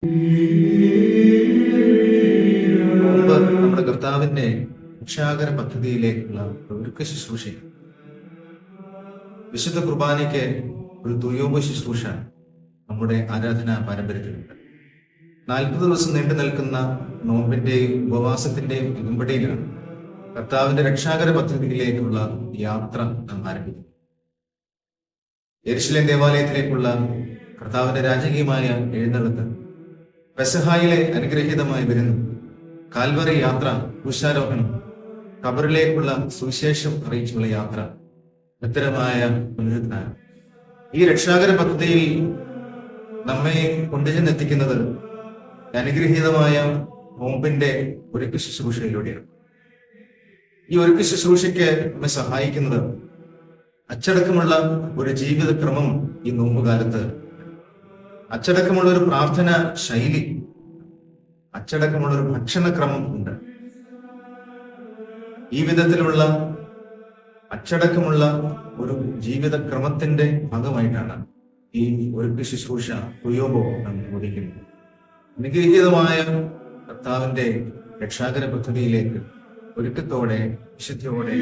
മുമ്പ് നമ്മുടെ കർത്താവിന്റെ രക്ഷാകര പദ്ധതിയിലേക്കുള്ള ഒരുക്ക ശുശ്രൂഷ, വിശുദ്ധ കുർബാനയ്ക്ക് ഒരു തുയോബ ശുശ്രൂഷ നമ്മുടെ ആരാധനാ പാരമ്പര്യത്തിലുണ്ട്. 40 ദിവസം നീണ്ടു നിൽക്കുന്ന നോമ്പിന്റെയും ഉപവാസത്തിന്റെയും ഉടമ്പടിയിലാണ് കർത്താവിന്റെ രക്ഷാകര പദ്ധതിയിലേക്കുള്ള യാത്ര നാം ആരംഭിക്കുന്നത്. യെരുശലേം ദേവാലയത്തിലേക്കുള്ള കർത്താവിന്റെ രാജകീയമായ എഴുന്നള്ളത്ത്, പെസഹായിലെ അനുഗ്രഹീതമായ വിരുന്ന്, കാൽവറി യാത്ര, ക്രൂശാരോഹണം, ഖബറിലേക്കുള്ള സുവിശേഷം അറിയിച്ചുള്ള യാത്ര, ഉത്തരമായ പുനരുദ്ധാനം. ഈ രക്ഷാകര പദ്ധതിയിൽ നമ്മെ കൊണ്ടുചെന്നെത്തിക്കുന്നത് അനുഗ്രഹീതമായ നോമ്പിന്റെ ഒരുക്ക ശുശ്രൂഷയിലൂടെയാണ്. ഈ ഒരുക്ക ശുശ്രൂഷയ്ക്ക് നമ്മെ സഹായിക്കുന്നത് അച്ചടക്കമുള്ള ഒരു ജീവിതക്രമം ഈ നോമ്പുകാലത്ത്, അച്ചടക്കമുള്ള ഒരു പ്രാർത്ഥന ശൈലി, അച്ചടക്കമുള്ള ഒരു ഭക്ഷണക്രമം ഉണ്ട്. ഈ വിധത്തിലുള്ള അച്ചടക്കമുള്ള ഒരു ജീവിതക്രമത്തിന്റെ ഭാഗമായിട്ടാണ് ഈ ഒരുക്ക ശുശ്രൂഷ തുയോബോ നാം ബോധിക്കുന്നത്. അനുഗ്രഹീതമായ കർത്താവിന്റെ രക്ഷാകര പദ്ധതിയിലേക്ക് ഒരുക്കത്തോടെ, വിശുദ്ധിയോടെ